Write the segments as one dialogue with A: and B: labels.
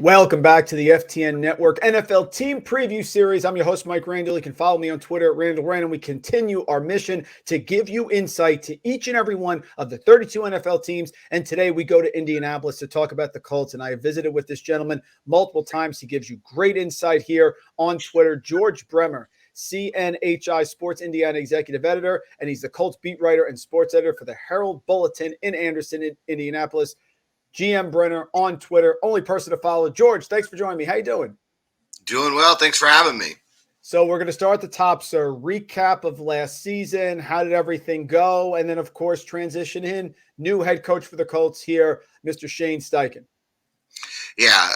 A: Welcome back to the FTN Network NFL Team Preview Series. I'm your host, Mike Randle. You can follow me on Twitter at RandleRand, and we continue our mission to give you insight to each and every one of the 32 NFL teams. And today we go to Indianapolis to talk about the Colts, and I have visited with this gentleman multiple times. He gives you great insight here on Twitter, George Bremer, CNHI Sports Indiana executive editor, and he's the Colts beat writer and sports editor for the Herald Bulletin in Anderson, Indianapolis. GM Brenner on Twitter, only person to follow. George, thanks for joining me. How you doing?
B: Doing well. Thanks for having me.
A: So we're going to start at the top, sir. Recap of last season. How did everything go? And then, of course, transition in. New head coach for the Colts here, Mr. Shane Steichen.
B: Yeah,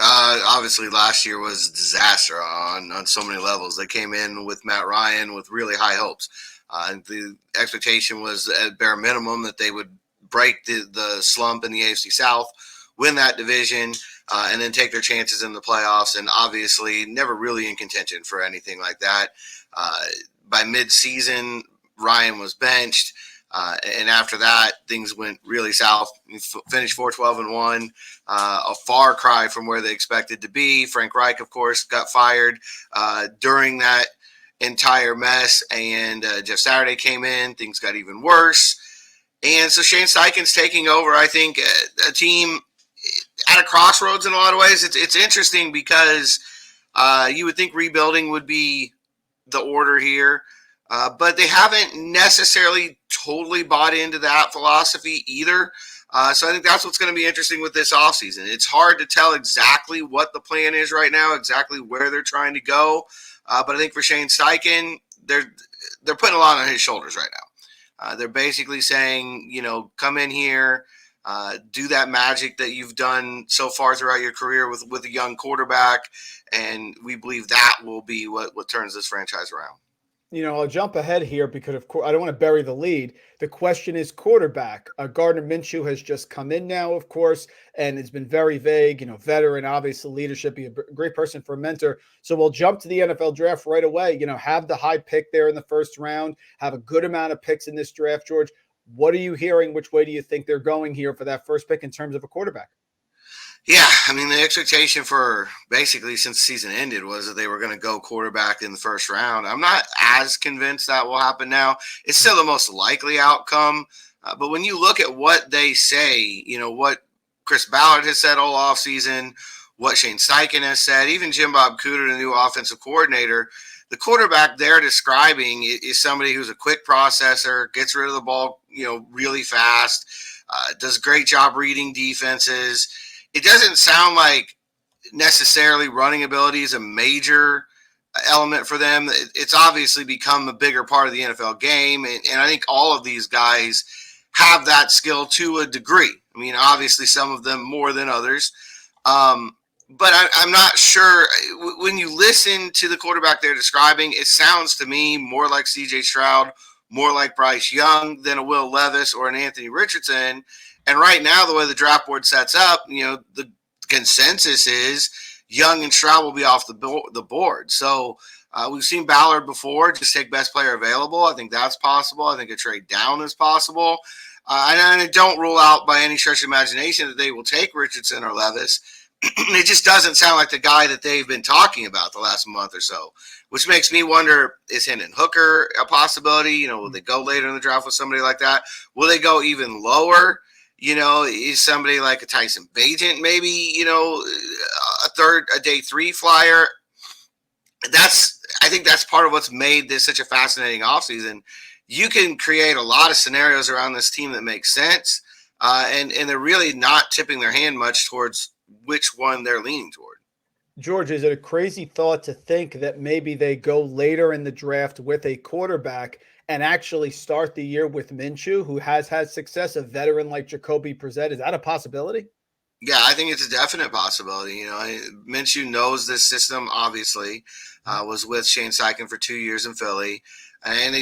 B: obviously last year was a disaster on so many levels. They came in with Matt Ryan with really high hopes. The expectation was at bare minimum that they would break the slump in the AFC South, win that division, and then take their chances in the playoffs, and obviously never really in contention for anything like that. By mid-season, Ryan was benched, and after that, things went really south. We finished 4-12-1, a far cry from where they expected to be. Frank Reich, of course, got fired during that entire mess, and Jeff Saturday came in. Things got even worse. And so Shane Steichen's taking over, I think, a team at a crossroads in a lot of ways. It's interesting because you would think rebuilding would be the order here, but they haven't necessarily totally bought into that philosophy either. So I think that's what's going to be interesting with this offseason. It's hard to tell exactly what the plan is right now, exactly where they're trying to go. But I think for Shane Steichen, they're putting a lot on his shoulders right now. They're basically saying, come in here, do that magic that you've done so far throughout your career with a young quarterback, and we believe that will be what turns this franchise around.
A: I'll jump ahead here because, of course, I don't want to bury the lead. The question is quarterback. Gardner Minshew has just come in now, of course, and it's been very vague, veteran, obviously leadership, be a great person for a mentor. So we'll jump to the NFL draft right away, have the high pick there in the first round, have a good amount of picks in this draft, George. What are you hearing? Which way do you think they're going here for that first pick in terms of a quarterback?
B: Yeah, I mean, the expectation for basically since the season ended was that they were going to go quarterback in the first round. I'm not as convinced that will happen now. It's still the most likely outcome. But when you look at what they say, what Chris Ballard has said all offseason, what Shane Steichen has said, even Jim Bob Cooter, the new offensive coordinator, the quarterback they're describing is somebody who's a quick processor, gets rid of the ball, really fast, does a great job reading defenses. It doesn't sound like necessarily running ability is a major element for them. It's obviously become a bigger part of the NFL game, and I think all of these guys have that skill to a degree. I mean, obviously some of them more than others, but I'm not sure. When you listen to the quarterback they're describing, it sounds to me more like C.J. Stroud, more like Bryce Young than a Will Levis or an Anthony Richardson. And right now, the way the draft board sets up, the consensus is Young and Stroud will be off the board. So we've seen Ballard before, just take best player available. I think that's possible. I think a trade down is possible. And I don't rule out by any stretch of imagination that they will take Richardson or Levis. It just doesn't sound like the guy that they've been talking about the last month or so, which makes me wonder, is Hendon Hooker a possibility? Will they go later in the draft with somebody like that? Will they go even lower? Is somebody like a Tyson Bagent maybe, a day 3 flyer? I think that's part of what's made this such a fascinating offseason. You can create a lot of scenarios around this team that make sense, and they're really not tipping their hand much towards which one they're leaning toward.
A: George, is it a crazy thought to think that maybe they go later in the draft with a quarterback and actually start the year with Minshew, who has had success, a veteran like Jacoby Brissett? Is that a possibility?
B: Yeah, I think it's a definite possibility. Minshew knows this system, obviously, was with Shane Steichen for 2 years in Philly, and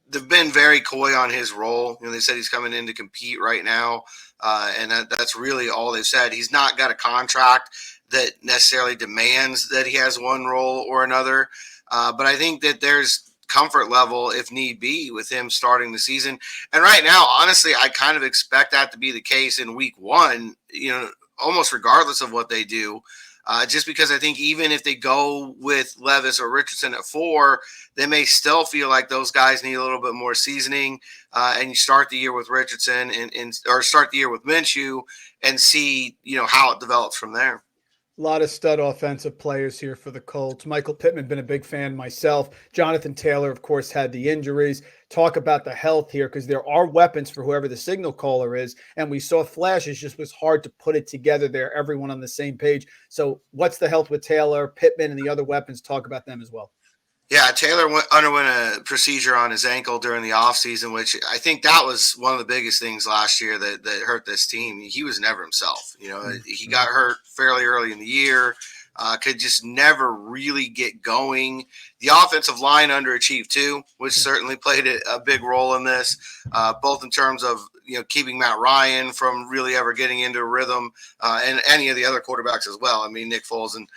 B: they've been very coy on his role. They said he's coming in to compete right now, and that's really all they've said. He's not got a contract that necessarily demands that he has one role or another, but I think that there's comfort level, if need be, with him starting the season. And right now, honestly, I kind of expect that to be the case in week 1, almost regardless of what they do. just because I think even if they go with Levis or Richardson at 4, they may still feel like those guys need a little bit more seasoning. And you start the year with Richardson or start the year with Minshew and see, how it develops from there.
A: A lot of stud offensive players here for the Colts. Michael Pittman, been a big fan myself. Jonathan Taylor, of course, had the injuries. Talk about the health here, because there are weapons for whoever the signal caller is. And we saw flashes, just was hard to put it together there, everyone on the same page. So what's the health with Taylor, Pittman, and the other weapons? Talk about them as well.
B: Yeah, Taylor underwent a procedure on his ankle during the offseason, which I think that was one of the biggest things last year that hurt this team. He was never himself. He got hurt fairly early in the year, could just never really get going. The offensive line underachieved too, which certainly played a big role in this, both in terms of keeping Matt Ryan from really ever getting into a rhythm, and any of the other quarterbacks as well. I mean, Nick Foles and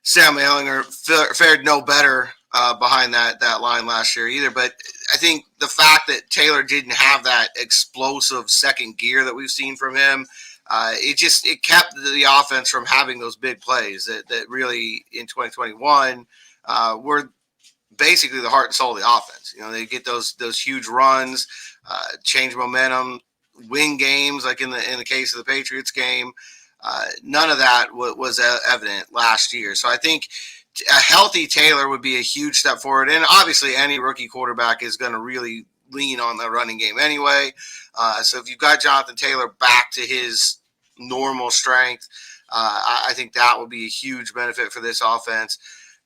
B: Sam Ehlinger fared no better behind that line last year either. But I think the fact that Taylor didn't have that explosive second gear that we've seen from him, it kept the offense from having those big plays that really in 2021 were basically the heart and soul of the offense. They get those huge runs, change momentum, win games, like in the case of the Patriots game. None of that was evident last year. So I think a healthy Taylor would be a huge step forward. And obviously any rookie quarterback is going to really lean on the running game anyway. So if you've got Jonathan Taylor back to his normal strength, I think that would be a huge benefit for this offense.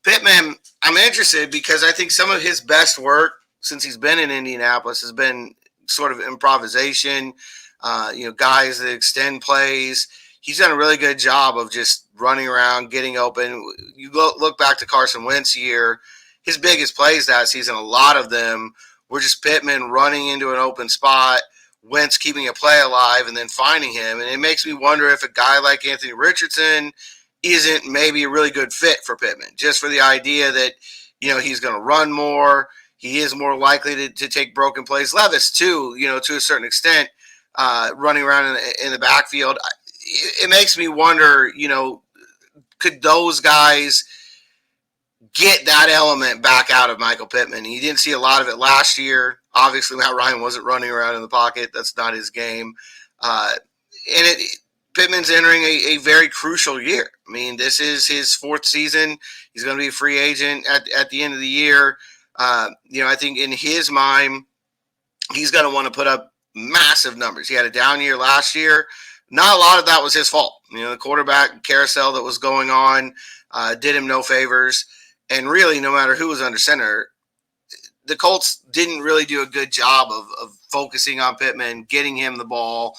B: Pittman, I'm interested because I think some of his best work since he's been in Indianapolis has been sort of improvisation, guys that extend plays. He's done a really good job of just running around, getting open. You look back to Carson Wentz year, his biggest plays that season, a lot of them were just Pittman running into an open spot, Wentz keeping a play alive, and then finding him. And it makes me wonder if a guy like Anthony Richardson isn't maybe a really good fit for Pittman, just for the idea that, he's going to run more. He is more likely to take broken plays. Levis, too, to a certain extent, running around in the backfield. It makes me wonder, could those guys get that element back out of Michael Pittman? You didn't see a lot of it last year. Obviously, Matt Ryan wasn't running around in the pocket. That's not his game. Pittman's entering a very crucial year. I mean, this is his 4th season. He's going to be a free agent at the end of the year. I think in his mind, he's going to want to put up massive numbers. He had a down year last year. Not a lot of that was his fault. The quarterback carousel that was going on did him no favors. And really, no matter who was under center, the Colts didn't really do a good job of focusing on Pittman, getting him the ball,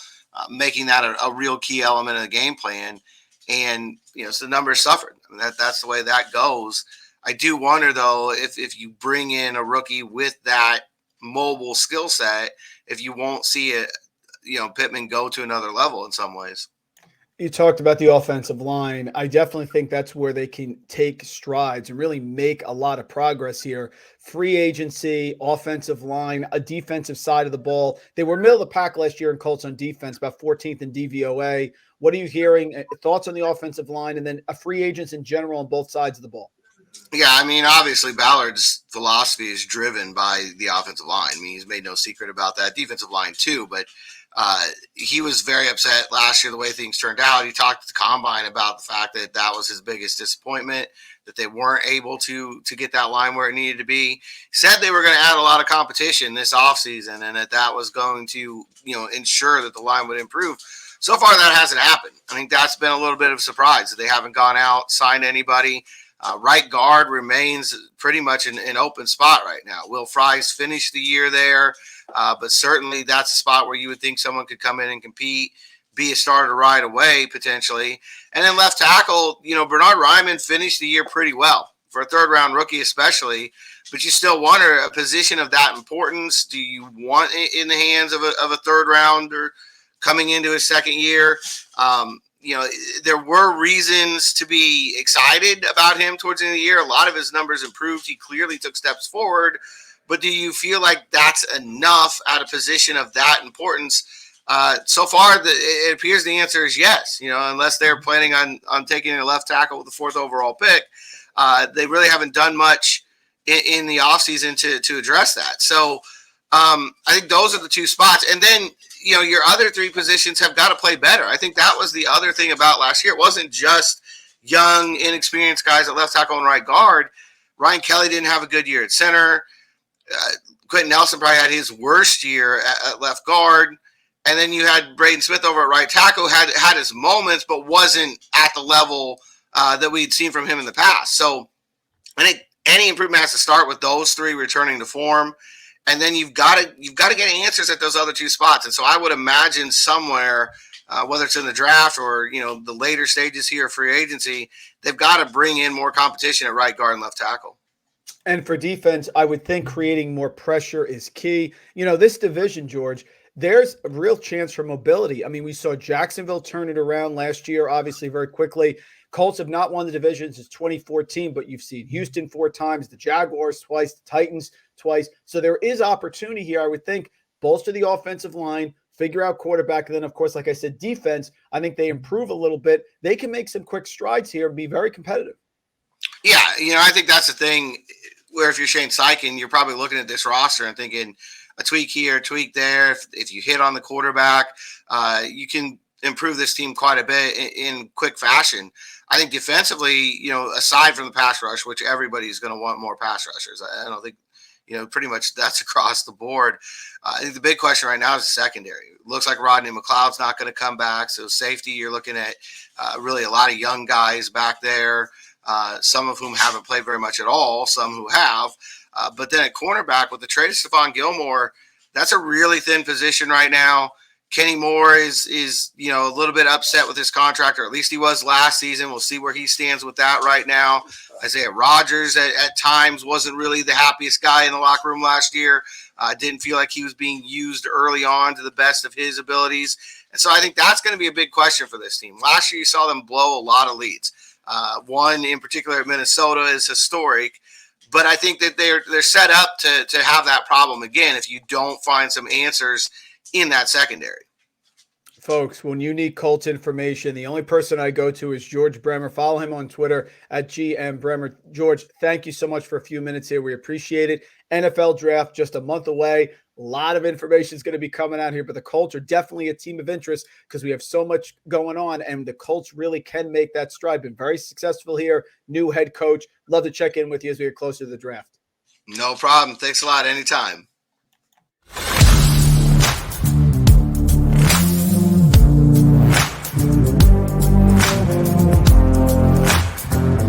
B: making that a real key element of the game plan. And, so the numbers suffered. I mean, that's the way that goes. I do wonder, though, if you bring in a rookie with that mobile skill set, if you won't see it, Pittman go to another level in some ways.
A: You talked about the offensive line. I definitely think that's where they can take strides and really make a lot of progress here. Free agency, offensive line, a defensive side of the ball. They were middle of the pack last year in Colts on defense, about 14th in DVOA. What are you hearing? Thoughts on the offensive line, and then free agents in general on both sides of the ball?
B: Yeah, I mean, obviously Ballard's philosophy is driven by the offensive line. I mean, he's made no secret about that. Defensive line too, but he was very upset last year the way things turned out. He talked to the Combine about the fact that was his biggest disappointment, that they weren't able to get that line where it needed to be. He said they were going to add a lot of competition this offseason and that was going to ensure that the line would improve. So far, that hasn't happened. I think that's been a little bit of a surprise that they haven't gone out, signed anybody. Right guard remains pretty much an open spot right now. Will Fry's finished the year there, but certainly that's a spot where you would think someone could come in and compete, be a starter right away potentially. And then left tackle, Bernard Ryman finished the year pretty well for a third-round rookie especially, but you still wonder a position of that importance. Do you want it in the hands of a third-rounder coming into his second year? There were reasons to be excited about him towards the end of the year. A lot of his numbers improved. He clearly took steps forward. But do you feel like that's enough at a position of that importance So far, it appears the answer is yes. Unless they're planning on taking a left tackle with the 4th overall pick, they really haven't done much in the offseason to address that. So I think those are the 2 spots. And then, your other 3 positions have got to play better. I think that was the other thing about last year. It wasn't just young, inexperienced guys at left tackle and right guard. Ryan Kelly didn't have a good year at center. Quentin Nelson probably had his worst year at left guard. And then you had Braden Smith over at right tackle, had his moments, but wasn't at the level that we'd seen from him in the past. So I think any improvement has to start with those 3 returning to form. And then you've got to get answers at those other 2 spots. And so I would imagine somewhere, whether it's in the draft or, the later stages here of free agency, they've got to bring in more competition at right guard and left tackle.
A: And for defense, I would think creating more pressure is key. This division, George, there's a real chance for mobility. I mean, we saw Jacksonville turn it around last year, obviously very quickly. Colts have not won the division since 2014, but you've seen Houston 4 times, the Jaguars twice, the Titans twice. So there is opportunity here, I would think. Bolster the offensive line, figure out quarterback, and then, of course, like I said, defense. I think they improve a little bit. They can make some quick strides here and be very competitive.
B: Yeah, I think that's the thing where if you're Shane Steichen, you're probably looking at this roster and thinking a tweak here, a tweak there. If you hit on the quarterback, you can improve this team quite a bit in quick fashion. I think defensively, aside from the pass rush, which everybody's going to want more pass rushers. I don't think, pretty much that's across the board. I think the big question right now is the secondary. It looks like Rodney McLeod's not going to come back. So safety, you're looking at really a lot of young guys back there, some of whom haven't played very much at all, some who have. But then at cornerback, with the trade of Stephon Gilmore, that's a really thin position right now. Kenny Moore is a little bit upset with his contract, or at least he was last season. We'll see where he stands with that right now. Isaiah Rodgers at times wasn't really the happiest guy in the locker room last year. Didn't feel like he was being used early on to the best of his abilities. And so I think that's going to be a big question for this team. Last year you saw them blow a lot of leads. One in particular at Minnesota is historic. But I think that they're set up to have that problem again if you don't find some answers in that secondary.
A: Folks, when you need Colts information, the only person I go to is George Bremer. Follow him on Twitter at GM Bremer. George, thank you so much for a few minutes here. We appreciate it. NFL draft just a month away. A lot of information is going to be coming out here, but the Colts are definitely a team of interest because we have so much going on, and the Colts really can make that stride. Been very successful here. New head coach. Love to check in with you as we get closer to the draft.
B: No problem. Thanks a lot. Anytime.